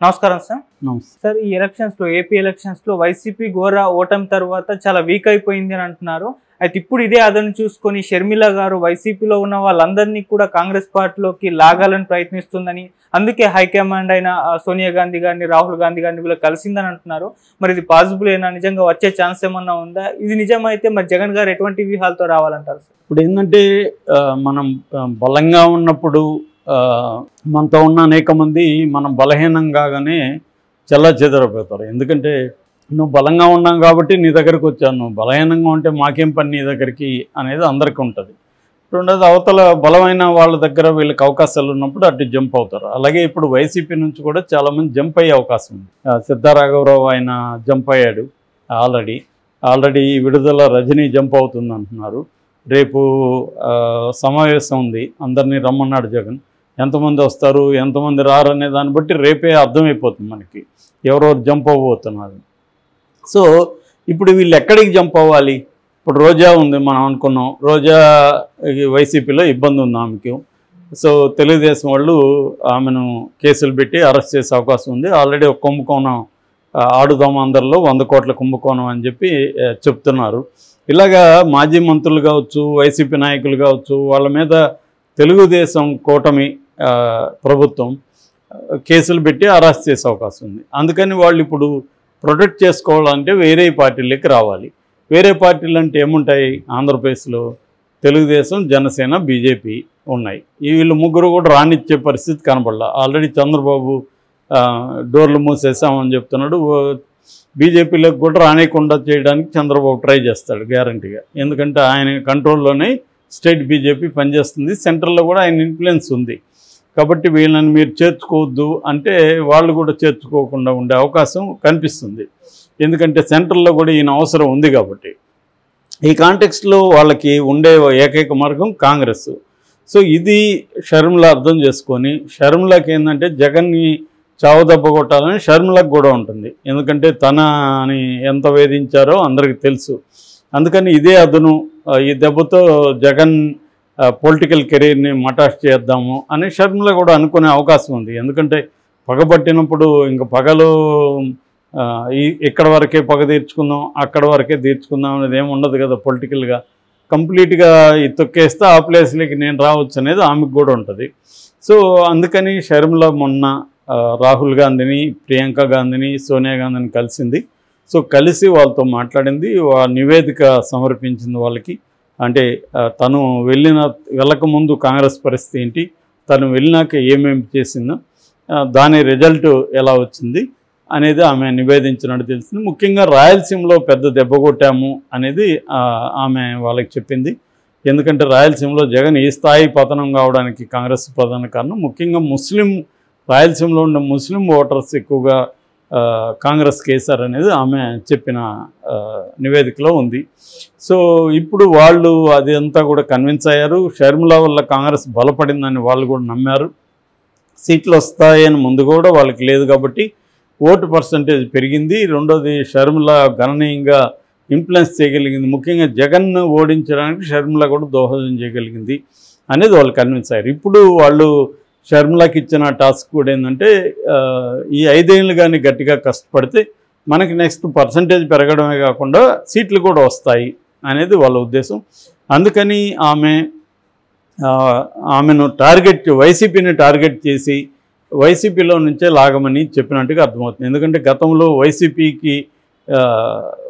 నమస్కారం సార్. నమస్తే సార్, ఈ ఎలక్షన్స్లో ఏపీ ఎలక్షన్స్లో వైసీపీ ఘోర ఓటమి తర్వాత చాలా వీక్ అయిపోయింది అని అంటున్నారు. అయితే ఇప్పుడు ఇదే అదను చూసుకొని షర్మిల గారు వైసీపీలో ఉన్న వాళ్ళందరినీ కూడా కాంగ్రెస్ పార్టీలోకి లాగాలని ప్రయత్నిస్తుందని, అందుకే హైకమాండ్ అయిన సోనియా గాంధీ గారిని, రాహుల్ గాంధీ గారిని వీళ్ళు కలిసిందని అంటున్నారు. మరి ఇది పాసిబుల్ అయినా, నిజంగా వచ్చే ఛాన్స్ ఏమన్నా ఉందా? ఇది నిజమైతే మరి జగన్ గారు ఎటువంటి వ్యూహాలతో రావాలంటారు సార్? ఇప్పుడు ఏంటంటే మనం బలంగా ఉన్నప్పుడు మనతో ఉన్న అనేక మంది మనం బలహీనం కాగానే చెల్లాచెదరైపోతారు. ఎందుకంటే నువ్వు బలంగా ఉన్నావు కాబట్టి నీ దగ్గరికి వచ్చాను, నువ్వు బలహీనంగా ఉంటే మాకేం పని నీ దగ్గరికి అనేది అందరికీ ఉంటుంది. రెండోది, అవతల బలమైన వాళ్ళ దగ్గర వీళ్ళకి అవకాశాలు ఉన్నప్పుడు అటు జంప్ అవుతారు. అలాగే ఇప్పుడు వైసీపీ నుంచి కూడా చాలామంది జంప్ అయ్యే అవకాశం ఉంది. సిద్ధారాఘవరావు ఆయన జంప్ అయ్యాడు ఆల్రెడీ విడుదల రజనీ జంప్ అవుతుంది అంటున్నారు. రేపు సమావేశం ఉంది, అందరినీ రమ్మన్నాడు జగన్. ఎంతమంది వస్తారు ఎంతమంది రారు అనే దాన్ని బట్టి రేపే అర్థమైపోతుంది మనకి ఎవరెవరు జంప్ అవ్వబోతున్నారు. సో ఇప్పుడు వీళ్ళు ఎక్కడికి జంప్ అవ్వాలి? ఇప్పుడు రోజా ఉంది, మనం అనుకున్నాం రోజా వైసీపీలో ఇబ్బంది ఉంది ఆమెకి. సో తెలుగుదేశం వాళ్ళు ఆమెను కేసులు పెట్టి అరెస్ట్ చేసే అవకాశం ఉంది. ఆల్రెడీ ఒక కుంభకోణం ఆడుదాం అందరిలో 100 కోట్ల కుంభకోణం అని చెప్పి చెప్తున్నారు. ఇలాగా మాజీ మంత్రులు కావచ్చు, వైసీపీ నాయకులు కావచ్చు, వాళ్ళ మీద తెలుగుదేశం కూటమి ప్రభుత్వం కేసులు పెట్టి అరెస్ట్ చేసే అవకాశం ఉంది. అందుకని వాళ్ళు ఇప్పుడు ప్రొటెక్ట్ చేసుకోవాలంటే వేరే పార్టీలకి రావాలి. వేరే పార్టీలు అంటే ఏముంటాయి? ఆంధ్రప్రదేశ్లో తెలుగుదేశం, జనసేన, బీజేపీ ఉన్నాయి. వీళ్ళు ముగ్గురు కూడా రానిచ్చే పరిస్థితి కనపడలా. ఆల్రెడీ చంద్రబాబు డోర్లు మూసేసామని చెప్తున్నాడు. బీజేపీలోకి కూడా రానియకుండా చేయడానికి చంద్రబాబు ట్రై చేస్తాడు గ్యారంటీగా. ఎందుకంటే ఆయన కంట్రోల్లోనే స్టేట్ బీజేపీ పనిచేస్తుంది, సెంట్రల్లో కూడా ఆయన ఇన్ఫ్లుయెన్స్ ఉంది. కాబట్టి వీళ్ళని మీరు చేర్చుకోవద్దు అంటే వాళ్ళు కూడా చేర్చుకోకుండా ఉండే అవకాశం కనిపిస్తుంది. ఎందుకంటే సెంట్రల్లో కూడా ఈయన అవసరం ఉంది కాబట్టి. ఈ కాంటెక్స్ట్లో వాళ్ళకి ఉండే ఏకైక మార్గం కాంగ్రెస్. సో ఇది షర్మిల అర్థం చేసుకొని, షర్మిలకి ఏంటంటే జగన్ని చావుదెబ్బ కొట్టాలని షర్మిలకు కూడా ఉంటుంది. ఎందుకంటే తనని ఎంత వేధించారో అందరికీ తెలుసు. అందుకని ఇదే అదును, ఈ దెబ్బతో జగన్ పొలిటికల్ కెరీర్ని మటాష్ చేద్దాము అని షర్మిల కూడా అనుకునే అవకాశం ఉంది. ఎందుకంటే పగబట్టినప్పుడు ఇంక పగలు ఇక్కడ వరకే పగ తీర్చుకుందాం, అక్కడ వరకే తీర్చుకుందాం అనేది ఏమి ఉండదు కదా. పొలిటికల్గా కంప్లీట్గా ఈ తొక్కేస్తే ఆ ప్లేస్లోకి నేను రావచ్చు అనేది ఆమెకు కూడా ఉంటుంది. సో అందుకని షర్మిల మొన్న రాహుల్ గాంధీని, ప్రియాంక గాంధీని, సోనియా గాంధీని కలిసింది. సో కలిసి వాళ్ళతో మాట్లాడింది, నివేదిక సమర్పించింది వాళ్ళకి. అంటే తను వెళ్ళకముందు కాంగ్రెస్ పరిస్థితి ఏంటి, తను వెళ్ళినాక ఏమేమి చేసిందో, దాని రిజల్ట్ ఎలా వచ్చింది అనేది ఆమె నివేదించినట్టు తెలిసింది. ముఖ్యంగా రాయలసీమలో పెద్ద దెబ్బ కొట్టాము అనేది ఆమె వాళ్ళకి చెప్పింది. ఎందుకంటే రాయలసీమలో జగన్ ఈ స్థాయి పతనం కావడానికి కాంగ్రెస్ ప్రధాన కారణం. ముఖ్యంగా రాయలసీమలో ఉన్న ముస్లిం ఓటర్స్ ఎక్కువగా కాంగ్రెస్ కేసారు అనేది ఆమె చెప్పిన నివేదికలో ఉంది. సో ఇప్పుడు వాళ్ళు అది అంతా కూడా కన్విన్స్ అయ్యారు. షర్మిల వల్ల కాంగ్రెస్ బలపడిందని వాళ్ళు కూడా నమ్మారు. సీట్లు వస్తాయని ముందు కూడా వాళ్ళకి లేదు కాబట్టి ఓటు పర్సంటేజ్ పెరిగింది. రెండోది, షర్మిల గణనీయంగా ఇన్ఫ్లుయెన్స్ చేయగలిగింది. ముఖ్యంగా జగన్ను ఓడించడానికి షర్మిల కూడా దోహదం చేయగలిగింది అనేది వాళ్ళు కన్విన్స్ అయ్యారు. ఇప్పుడు వాళ్ళు షర్మిలకి ఇచ్చిన టాస్క్ కూడా ఏంటంటే ఈ 5 ఏళ్ళు కానీ గట్టిగా కష్టపడితే మనకి నెక్స్ట్ పర్సంటేజ్ పెరగడమే కాకుండా సీట్లు కూడా వస్తాయి అనేది వాళ్ళ ఉద్దేశం. అందుకని ఆమెను వైసీపీని టార్గెట్ చేసి వైసీపీలో నుంచే లాగమని చెప్పినట్టుగా అర్థమవుతుంది. ఎందుకంటే గతంలో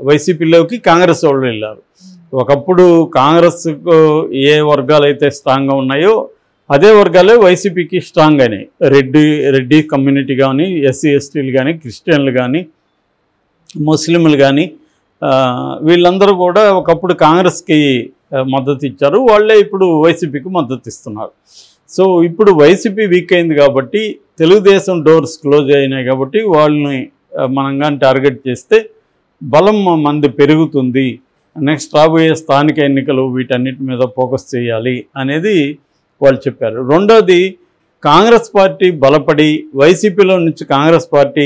వైసీపీలోకి కాంగ్రెస్ వాళ్ళు వెళ్ళారు. ఒకప్పుడు కాంగ్రెస్కు ఏ వర్గాలు అయితే స్ట్రాంగ్గా ఉన్నాయో అదే వర్గాలే వైసీపీకి స్ట్రాంగ్ అయినాయి. రెడ్డి కమ్యూనిటీ కానీ, ఎస్సీ ఎస్టీలు కానీ, క్రిస్టియన్లు కానీ, ముస్లింలు కానీ, వీళ్ళందరూ కూడా ఒకప్పుడు కాంగ్రెస్కి మద్దతు ఇచ్చారు. వాళ్ళే ఇప్పుడు వైసీపీకి మద్దతు ఇస్తున్నారు. సో ఇప్పుడు వైసీపీ వీక్ అయింది కాబట్టి, తెలుగుదేశం డోర్స్ క్లోజ్ అయినాయి కాబట్టి వాళ్ళని మనం కానీ టార్గెట్ చేస్తే బలం మంది పెరుగుతుంది. నెక్స్ట్ రాబోయే స్థానిక ఎన్నికలు వీటన్నిటి మీద ఫోకస్ చేయాలి అనేది వాళ్ళు చెప్పారు. రెండోది, కాంగ్రెస్ పార్టీ బలపడి వైసీపీలో నుంచి కాంగ్రెస్ పార్టీ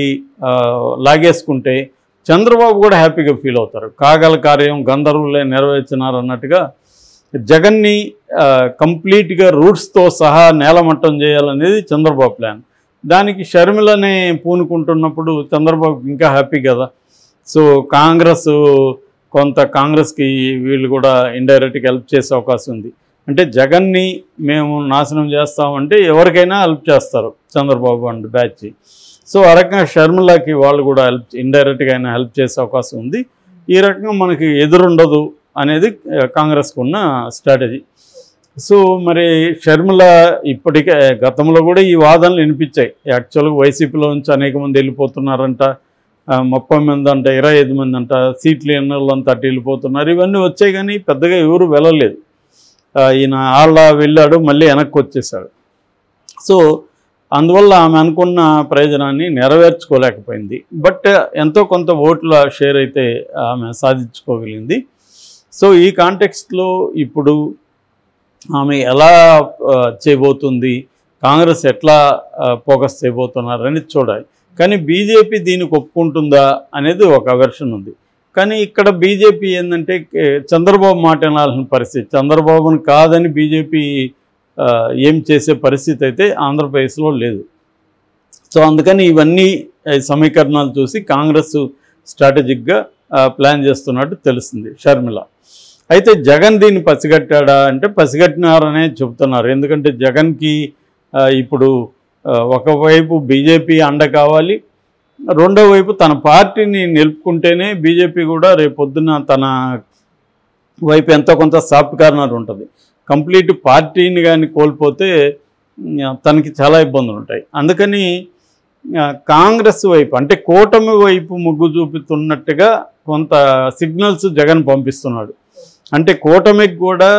లాగేసుకుంటే చంద్రబాబు కూడా హ్యాపీగా ఫీల్ అవుతారు. కాగల కార్యం గంధర్వులే నెరవేర్చినారు అన్నట్టుగా జగన్ని కంప్లీట్గా రూట్స్తో సహా నేలమట్టం చేయాలనేది చంద్రబాబు ప్లాన్. దానికి షర్మిలనే పూనుకుంటున్నప్పుడు చంద్రబాబు ఇంకా హ్యాపీ కదా. సో కాంగ్రెస్కి వీళ్ళు కూడా ఇండైరెక్ట్గా హెల్ప్ చేసే అవకాశం ఉంది. అంటే జగన్ని మేము నాశనం చేస్తామంటే ఎవరికైనా హెల్ప్ చేస్తారు చంద్రబాబు అండ్ బ్యాచ్. సో ఆ రకంగా షర్మిలకి వాళ్ళు కూడా ఇండైరెక్ట్గా అయినా హెల్ప్ చేసే అవకాశం ఉంది. ఈ రకంగా మనకి ఎదురుండదు అనేది కాంగ్రెస్కు ఉన్న స్ట్రాటజీ. సో మరి షర్మిల ఇప్పటికే గతంలో కూడా ఈ వాదనలు వినిపించాయి. యాక్చువల్గా వైసీపీలో నుంచి అనేక మంది వెళ్ళిపోతున్నారంట, 30 మంది అంట, 25 మంది అంట, సీట్లు ఎన్నోళ్ళంతా అటు వెళ్ళిపోతున్నారు, ఇవన్నీ వచ్చాయి. కానీ పెద్దగా ఎవరు వెళ్ళలేదు. ఈయన వెళ్ళాడు, మళ్ళీ వెనక్కి వచ్చేసాడు. సో అందువల్ల ఆమె అనుకున్న ప్రయోజనాన్ని నెరవేర్చుకోలేకపోయింది. బట్ ఎంతో కొంత ఓట్ల షేర్ అయితే ఆమె సాధించుకోగలిగింది. సో ఈ కాంటెక్స్ట్లో ఇప్పుడు ఆమె ఎలా చేయబోతుంది, కాంగ్రెస్ ఎట్లా ఫోకస్ చేయబోతున్నారు అనేది చూడాలి. కానీ బీజేపీ దీనికి ఒప్పుకుంటుందా అనేది ఒక వెర్షన్ ఉంది. కానీ ఇక్కడ బీజేపీ ఏంటంటే చంద్రబాబు మాట వినాల్సిన పరిస్థితి, చంద్రబాబును కాదని బీజేపీ ఏం చేసే పరిస్థితి అయితే ఆంధ్రప్రదేశ్లో లేదు. సో అందుకని ఇవన్నీ సమీకరణాలు చూసి కాంగ్రెస్ స్ట్రాటజిక్గా ప్లాన్ చేస్తున్నట్టు తెలుస్తుంది షర్మిల. అయితే జగన్ దీన్ని పసిగట్టాడా అంటే పసిగట్టినారనే చెబుతున్నారు. ఎందుకంటే జగన్కి ఇప్పుడు ఒకవైపు బీజేపీ అండ కావాలి, రెండో వైపు తన పార్టీని నిలుపుకుంటేనే బీజేపీ కూడా రేపొద్దున తన వైపు ఎంతో కొంత సాఫ్ట్ కార్నర్ ఉంటుంది. కంప్లీట్ పార్టీని కానీ కోల్పోతే తనకి చాలా ఇబ్బందులు ఉంటాయి. అందుకని కాంగ్రెస్ వైపు అంటే కూటమి వైపు మొగ్గు చూపుతున్నట్టుగా కొంత సిగ్నల్స్ జగన్ పంపిస్తున్నాడు. అంటే కూటమికి కూడా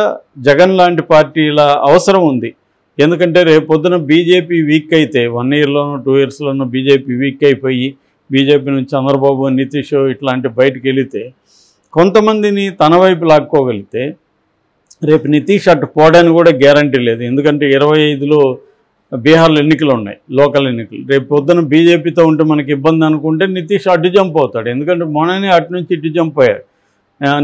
జగన్ లాంటి పార్టీల అవసరం ఉంది. ఎందుకంటే రేపొద్దున బీజేపీ వీక్ అయితే 1 ఇయర్లోనూ 2 ఇయర్స్లోనూ బీజేపీ వీక్ అయిపోయి బీజేపీ నుంచి చంద్రబాబు, నితీష్ ఇట్లాంటి బయటకు వెళితే కొంతమందిని తన వైపు లాక్కోగలిగితే రేపు నితీష్ అటు పోవడానికి కూడా గ్యారంటీ లేదు. ఎందుకంటే 25లో బీహార్లో ఎన్నికలు ఉన్నాయి, లోకల్ ఎన్నికలు. రేపు పొద్దున బీజేపీతో ఉంటే మనకి ఇబ్బంది అనుకుంటే నితీష్ అడ్డు జంప్ అవుతాడు. ఎందుకంటే మొన్ననే అటు నుంచి ఇటు జంప్ అయ్యాడు.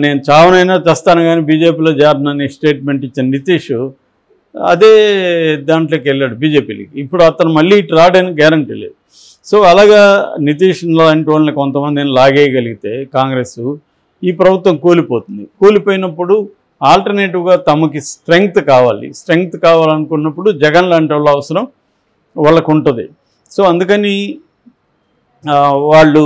నేను చావనైనా తెస్తాను కానీ బీజేపీలో చేరనని స్టేట్మెంట్ ఇచ్చిన నితీష్ అదే దాంట్లోకి వెళ్ళాడు బీజేపీలకి. ఇప్పుడు అతను మళ్ళీ ఇటు రావడానికి గ్యారంటీ లేదు. సో అలాగా నితీష్ లాంటి వాళ్ళని కొంతమందిని లాగేయగలిగితే కాంగ్రెస్ ఈ ప్రభుత్వం కూలిపోతుంది. కూలిపోయినప్పుడు ఆల్టర్నేటివ్గా తమకి స్ట్రెంగ్త్ కావాలనుకున్నప్పుడు జగన్ లాంటి వాళ్ళ అవసరం వాళ్ళకు ఉంటుంది. సో అందుకని వాళ్ళు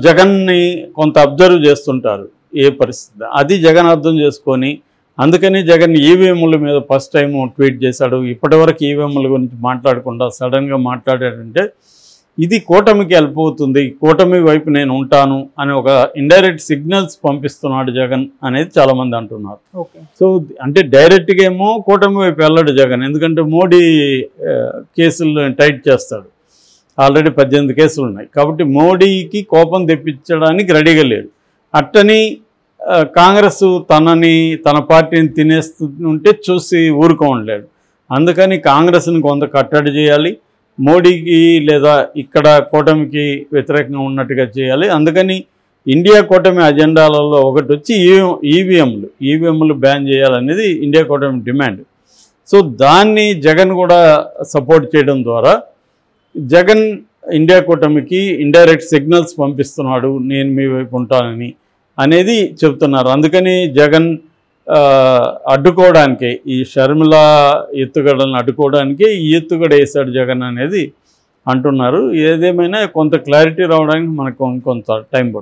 జగన్ని కొంత అబ్జర్వ్ చేస్తుంటారు ఏ పరిస్థితి, అది జగన్ అర్థం చేసుకొని అందుకని జగన్ ఈవీఎంల మీద ఫస్ట్ టైం ట్వీట్ చేశాడు. ఇప్పటివరకు ఈవీఎంల గురించి మాట్లాడకుండా సడన్గా మాట్లాడాడంటే ఇది కూటమికి హెల్ప్ అవుతుంది, కూటమి వైపు నేను ఉంటాను అని ఒక ఇండైరెక్ట్ సిగ్నల్స్ పంపిస్తున్నాడు జగన్ అనేది చాలామంది అంటున్నారు. సో అంటే డైరెక్ట్గా ఏమో కూటమి వైపు వెళ్ళాడు జగన్, ఎందుకంటే మోడీ కేసులు టైట్ చేస్తాడు. ఆల్రెడీ 18 కేసులు ఉన్నాయి కాబట్టి మోడీకి కోపం తెప్పించడానికి రెడీగా లేడు. అట్టని కాంగ్రెస్ తన పార్టీని తినేస్తుంటే చూసి ఊరుకోలేడు. అందుకని కాంగ్రెస్ని కొంత కట్టడి చేయాలి, మోడీకి లేదా ఇక్కడ కూటమికి వ్యతిరేకంగా ఉన్నట్టుగా చేయాలి. అందుకని ఇండియా కూటమి అజెండాలలో ఒకటి వచ్చి ఈవీఎంలు బ్యాన్ చేయాలనేది ఇండియా కూటమి డిమాండ్. సో దాన్ని జగన్ కూడా సపోర్ట్ చేయడం ద్వారా జగన్ ఇండియా కూటమికి ఇండైరెక్ట్ సిగ్నల్స్ పంపిస్తున్నాడు, నేను మీ వైపు ఉంటానని అనేది చెప్తున్నారు. అందుకని జగన్ అడ్డుకోవడానికే ఈ షర్మిల ఎత్తుగడలను అడ్డుకోవడానికే ఈ ఎత్తుగడ వేశాడు జగన్ అనేది అంటున్నారు. ఏదేమైనా కొంత క్లారిటీ రావడానికి మనకు కొంత టైం పడుతుంది.